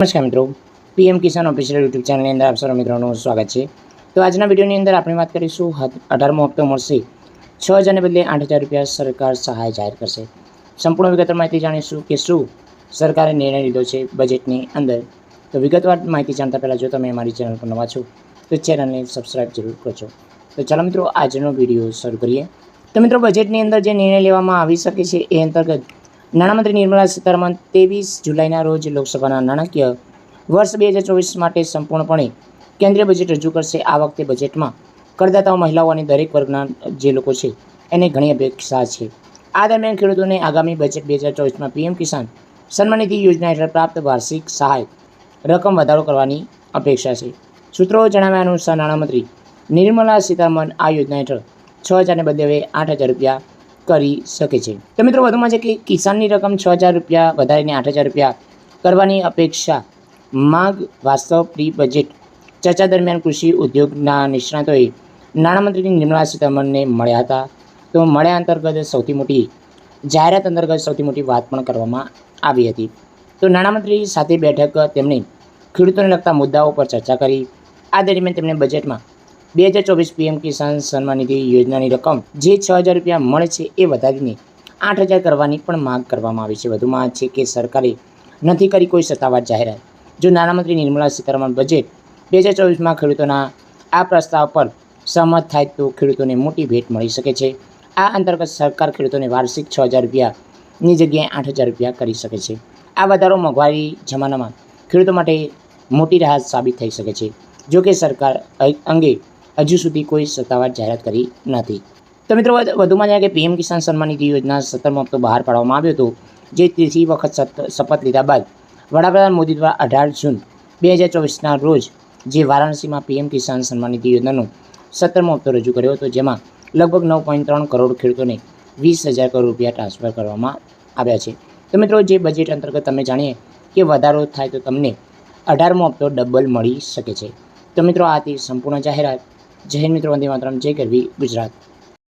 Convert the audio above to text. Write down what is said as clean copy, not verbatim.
નમસ્કાર મિત્રો, પીએમ કિસાન official YouTube ચેનલની અંદર આપ સૌ મિત્રોનું સ્વાગત છે। તો આજના વિડીયોની અંદર આપણે વાત કરીશું 18મો હપ્તો મળશે 6,000ને બદલે 8,000 રૂપિયા સરકાર સહાય જાહેર કરશે। સંપૂર્ણ વિગતવાર માહિતી જાણીશું કે શું સરકારે નિર્ણય લીધો છે બજેટની અંદર। તો વિગતવાર માહિતી જાણતા પહેલાં જો તમે અમારી ચેનલ પર નવા છો તો ચેનલને સબસ્ક્રાઈબ જરૂર કરજો। તો ચાલો મિત્રો આજનો વિડીયો શરૂ કરીએ। તો મિત્રો બજેટની અંદર જે નિર્ણય લેવામાં આવી શકે છે એ અંતર્ગત નાણામંત્રી નિર્મલા સીતારમણ 23 જુલાઈના રોજ લોકસભાના નાણાકીય વર્ષ 2024 માટે સંપૂર્ણપણે કેન્દ્રીય બજેટ રજૂ કરશે। આ વખતે બજેટમાં કરદાતાઓ, મહિલાઓ અને દરેક વર્ગના જે લોકો છે એને ઘણી અપેક્ષા છે। આ દરમિયાન ખેડૂતોને આગામી બજેટ 2024માં પીએમ કિસાન સન્માન નિધિ યોજના હેઠળ પ્રાપ્ત વાર્ષિક સહાય રકમ વધારો કરવાની અપેક્ષા છે। સૂત્રો જણાવ્યા અનુસાર નાણામંત્રી નિર્મલા સીતારમણ આ યોજના હેઠળ 6,000ને બદલે હવે 8,000 રૂપિયા કરી શકે છે। તો મિત્રો વધુમાં છે કે કિસાનની રકમ 6,000 રૂપિયા વધારીને 8,000 રૂપિયા કરવાની અપેક્ષા માંગ વાસ્તવ પ્રી બજેટ ચર્ચા દરમિયાન કૃષિ ઉદ્યોગના નિષ્ણાતોએ નાણામંત્રી નિર્મલા સીતારમણને મળ્યા હતા। તો મળ્યા અંતર્ગત સૌથી મોટી જાહેરાત અંતર્ગત સૌથી મોટી વાત પણ કરવામાં આવી હતી। તો નાણામંત્રી સાથે બેઠક તેમણે ખેડૂતોને લગતા મુદ્દાઓ પર ચર્ચા કરી। આ દરમિયાન તેમણે બજેટમાં 2024 પીએમ કિસાન સન્માન નિધિ યોજનાની રકમ જે 6,000 રૂપિયા મળે છે એ વધારીને 8,000 કરવાની પણ માંગ કરવામાં આવી છે। વધુમાં છે કે સરકારે નથી કરી કોઈ સત્તાવાર જાહેરાત। જો નાણામંત્રી નિર્મલા સીતારમણ બજેટ 2024માં ખેડૂતોના આ પ્રસ્તાવ પર સહમત થાય તો ખેડૂતોને મોટી ભેટ મળી શકે છે। આ અંતર્ગત સરકાર ખેડૂતોને વાર્ષિક 6,000 રૂપિયાની જગ્યાએ 8,000 રૂપિયા કરી શકે છે। આ વધારો મોંઘવારી જમાનામાં ખેડૂતો માટે મોટી રાહત સાબિત થઈ શકે છે। જો કે સરકાર અંગે હજુ સુધી કોઈ સત્તાવાર જાહેરાત કરી નથી। તો મિત્રો વધુમાં જાણે કે પીએમ કિસાન સન્માન નિધિ યોજના 17મો હપ્તો બહાર પાડવામાં આવ્યો હતો, જે ત્રીજી વખત શપથ લીધા બાદ વડાપ્રધાન મોદી દ્વારા 18 જૂન 2024ના રોજ જે વારાણસીમાં પીએમ કિસાન સન્માન નિધિ યોજનાનો 17મો હપ્તો રજૂ કર્યો હતો, જેમાં લગભગ 9.3 કરોડ ખેડૂતોને 20,000 કરોડ રૂપિયા ટ્રાન્સફર કરવામાં આવ્યા છે। તો મિત્રો જે બજેટ અંતર્ગત તમે જાણીએ કે વધારો થાય તો તમને 18મો હપ્તો ડબલ મળી શકે છે। તો મિત્રો આ હતી સંપૂર્ણ જાહેરાત। જય હિન્દ મિત્રો, વંદે માતરમ, જય ગરવી ગુજરાત।